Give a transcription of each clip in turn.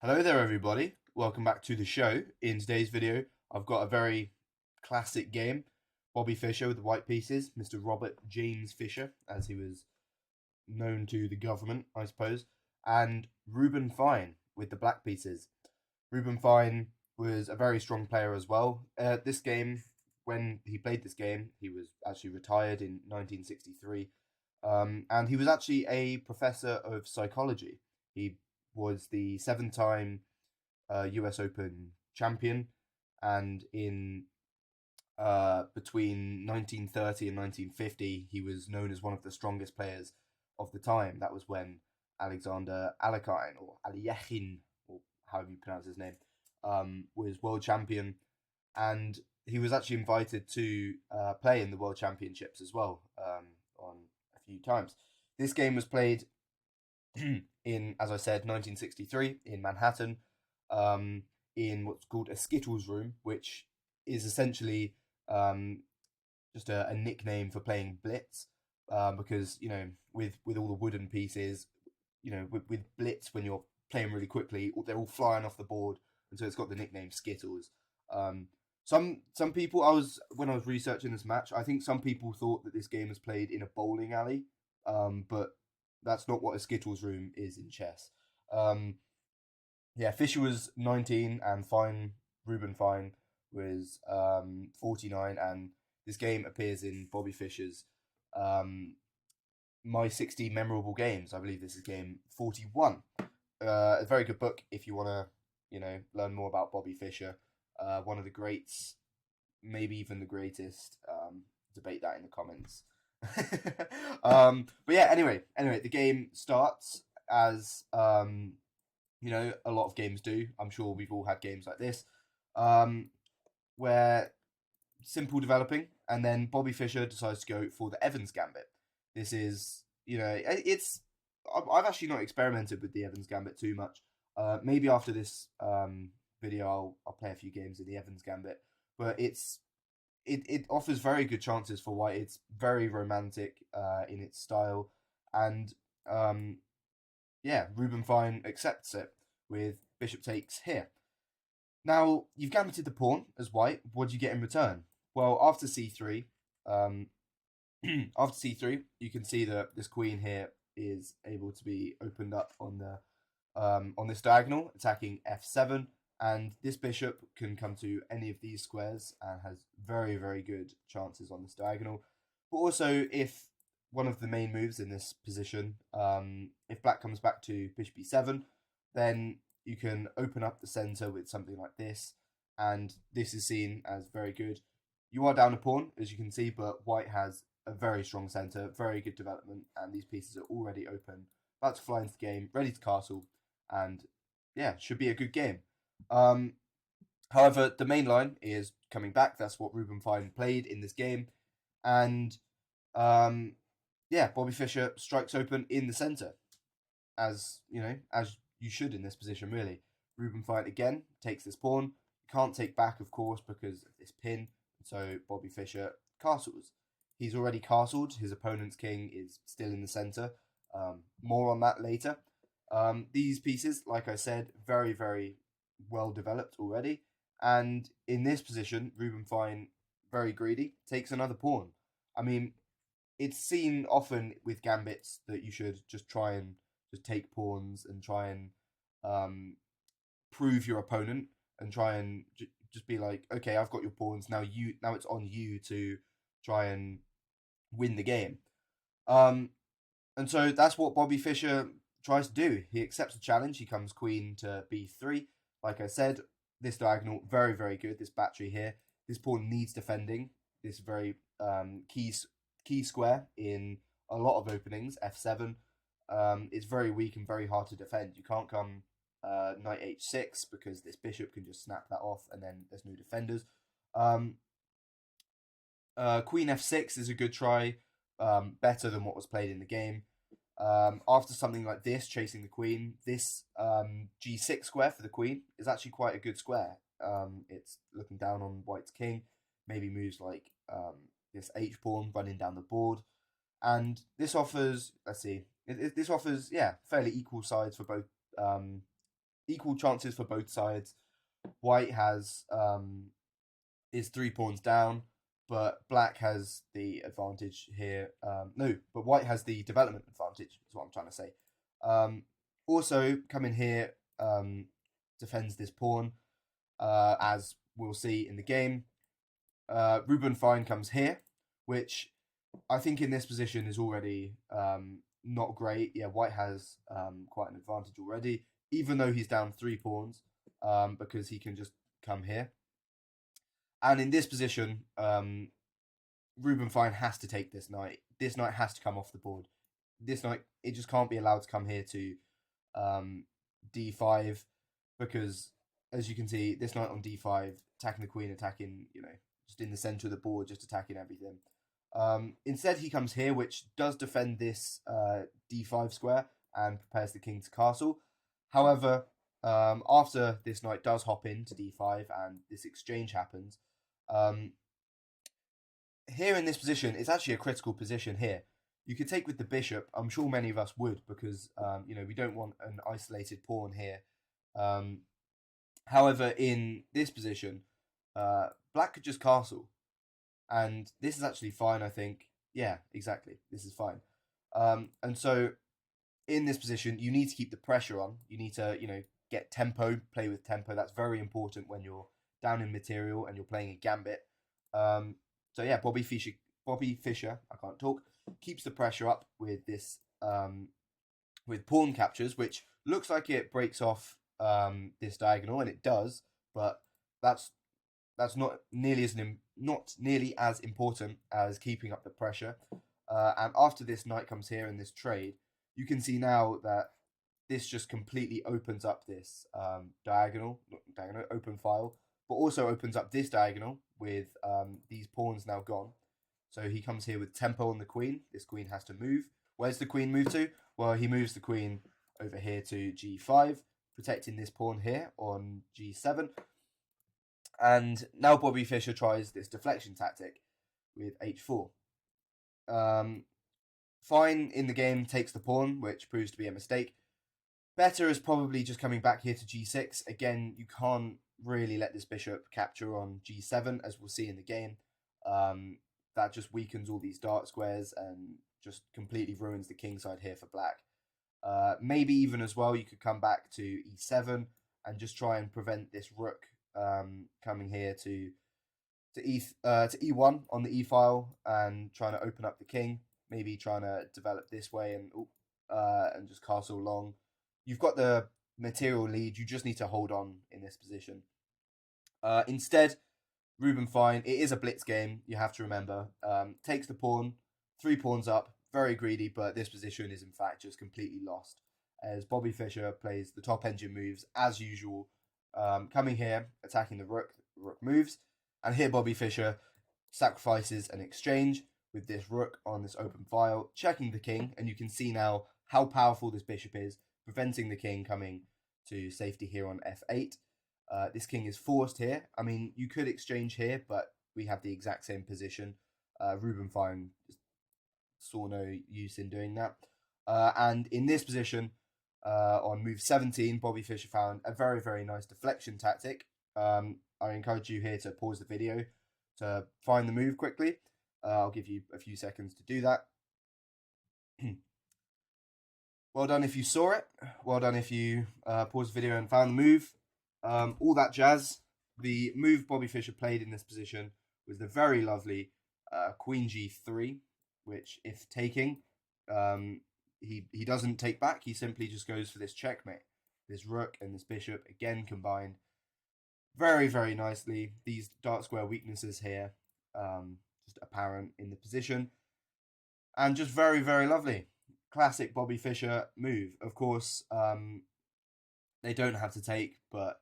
Hello there, everybody. Welcome back to the show. In today's video, I've got a very classic game. Bobby Fischer with the white pieces, Mr. Robert James Fischer, as he was known to the government, I suppose, and Reuben Fine with the black pieces. Reuben Fine was a very strong player as well. This game, when he played this game, he was actually retired in 1963, and he was actually a professor of psychology. He was the seven-time US Open champion, and in between 1930 and 1950, he was known as one of the strongest players of the time. That was when Alexander Alekhine, or Aliechin, or however you pronounce his name, was world champion, and he was actually invited to play in the World Championships as well on a few times. This game was played in, as I said, 1963 in Manhattan, um, in what's called a Skittles room, which is essentially um, just a nickname for playing blitz, because with all the wooden pieces, with blitz when you're playing really quickly, they're all flying off the board, and so it's got the nickname Skittles. Um, some people, when I was researching this match, I think some people thought that this game was played in a bowling alley, but that's not what a Skittles room is in chess. Um, yeah, Fischer was 19 and Reuben Fine was 49, and this game appears in Bobby Fischer's um, My 60 Memorable Games. I believe this is game 41. A very good book if you want to, learn more about Bobby Fischer. One of the greats, maybe even the greatest. Debate that in the comments. But yeah, anyway, the game starts as a lot of games do. I'm sure we've all had games like this, um, where simple developing, and then Bobby Fischer decides to go for the Evans Gambit. This is, it's. I've actually not experimented with the Evans Gambit too much. Maybe after this video, I'll play a few games in the Evans Gambit, but it offers very good chances for white. It's very romantic in its style, and um, yeah, Reuben Fine accepts it with bishop takes here. Now, you've gambited the pawn as white. What do you get in return? Well, after c3, um, after c3, you can see that this queen here is able to be opened up on this diagonal, attacking f7, and this bishop can come to any of these squares and has very, very good chances on this diagonal. But also, if one of the main moves in this position, if black comes back to bishop e7, then you can open up the center with something like this, and this is seen as very good. You are down a pawn, as you can see, but white has a very strong center, very good development, and these pieces are already open, about to fly into the game, ready to castle, and yeah, should be a good game. Um, However, the main line is coming back. That's what Reuben Fine played in this game, and um, yeah, Bobby Fischer strikes open in the center, as you should in this position, really. Reuben Fine again takes this pawn. You can't take back, of course, because of this pin. So Bobby Fischer castles. He's already castled. His opponent's king is still in the center. More on that later. These pieces, like I said, very, very well developed already. And in this position, Reuben Fine, very greedy, takes another pawn. I mean, it's seen often with gambits that you should just try and just take pawns and try and um, prove your opponent and try and just be like, okay, I've got your pawns now. Now it's on you to try and win the game. Um, and so that's what Bobby Fischer tries to do. He accepts the challenge. He comes queen to b3. Like I said, this diagonal very, very good. This battery here. This pawn needs defending. This very key square in a lot of openings. f7 is very weak and very hard to defend. You can't come knight h6 because this bishop can just snap that off, and then there's no defenders. Um, Queen f6 is a good try, better than what was played in the game. After something like this, chasing the queen, this g6 square for the queen is actually quite a good square. It's looking down on white's king, maybe moves like this h pawn running down the board, and this offers, let's see, this offers, yeah, fairly equal sides for both equal chances for both sides. White has is 3 pawns down, but black has the advantage here. No, but white has the development advantage, is what I'm trying to say. Also, coming here defends this pawn, as we'll see in the game. Ruben Fine comes here, which I think in this position is already not great. Yeah, white has quite an advantage already, even though he's down 3 pawns, because he can just come here. And in this position, Ruben Fine has to take this knight. This knight has to come off the board. This knight, it just can't be allowed to come here to d5, because as you can see, this knight on d5, attacking the queen, attacking, just in the center of the board, just attacking everything. Instead, he comes here, which does defend this d5 square and prepares the king to castle. However, after this knight does hop into d5 and this exchange happens, here in this position, it's actually a critical position here. You could take with the bishop. I'm sure many of us would, because we don't want an isolated pawn here. However, in this position, black could just castle, and this is actually fine, I think. Yeah, exactly. This is fine. And so, in this position, you need to keep the pressure on. You need to, get tempo, play with tempo. That's very important when you're down in material and you're playing a gambit. So yeah, Bobby Fischer, I can't talk, keeps the pressure up with this, with pawn captures, which looks like it breaks off this diagonal, and it does, but that's not nearly as important as keeping up the pressure. And after this knight comes here in this trade, you can see now that this just completely opens up this diagonal, open file, but also opens up this diagonal with these pawns now gone. So he comes here with tempo on the queen. This queen has to move. Where's the queen move to? Well, he moves the queen over here to g5, protecting this pawn here on g7. And now Bobby Fischer tries this deflection tactic with h4. Fine in the game takes the pawn, which proves to be a mistake. Better is probably just coming back here to g6. Again, you can't really let this bishop capture on g7, as we'll see in the game. That just weakens all these dark squares and just completely ruins the king side here for black. Maybe even as well, you could come back to e7 and just try and prevent this rook coming here to e1 on the e file and trying to open up the king. Maybe trying to develop this way and just castle long. You've got the material lead. You just need to hold on in this position. Instead, Ruben Fine, it is a blitz game, you have to remember. Takes the pawn, 3 pawns up, very greedy, but this position is in fact just completely lost. As Bobby Fischer plays the top engine moves as usual, coming here, attacking the rook moves, and here Bobby Fischer sacrifices an exchange with this rook on this open file, checking the king, and you can see now how powerful this bishop is, preventing the king coming to safety here on f8. This king is forced here. I mean, you could exchange here, but we have the exact same position. Ruben Fine saw no use in doing that. And in this position, on move 17, Bobby Fischer found a very, very nice deflection tactic. I encourage you here to pause the video to find the move quickly. I'll give you a few seconds to do that. Well done if you saw it. Well done if you paused the video and found the move. All that jazz. The move Bobby Fischer played in this position was the very lovely Queen G3, which, if taking, he doesn't take back. He simply just goes for this checkmate. This rook and this bishop, again, combined very, very nicely. These dark square weaknesses here, just apparent in the position. And just very, very lovely. Classic Bobby Fischer move. Of course, they don't have to take, but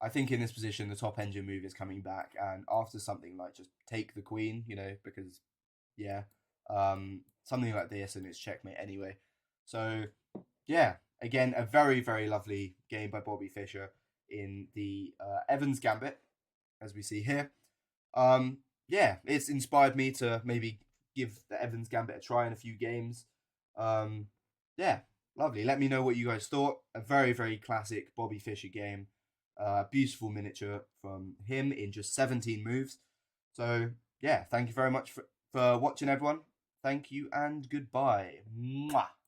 I think in this position, the top engine move is coming back. And after something like just take the queen, because, yeah, something like this and it's checkmate anyway. So, yeah, again, a very, very lovely game by Bobby Fischer in the Evans Gambit, as we see here. Yeah, it's inspired me to maybe give the Evans Gambit a try in a few games. Yeah, Lovely. Let me know what you guys thought. A very, very classic Bobby Fischer game. Beautiful miniature from him in just 17 moves. So, yeah, thank you very much for watching, everyone. Thank you and goodbye. Mwah.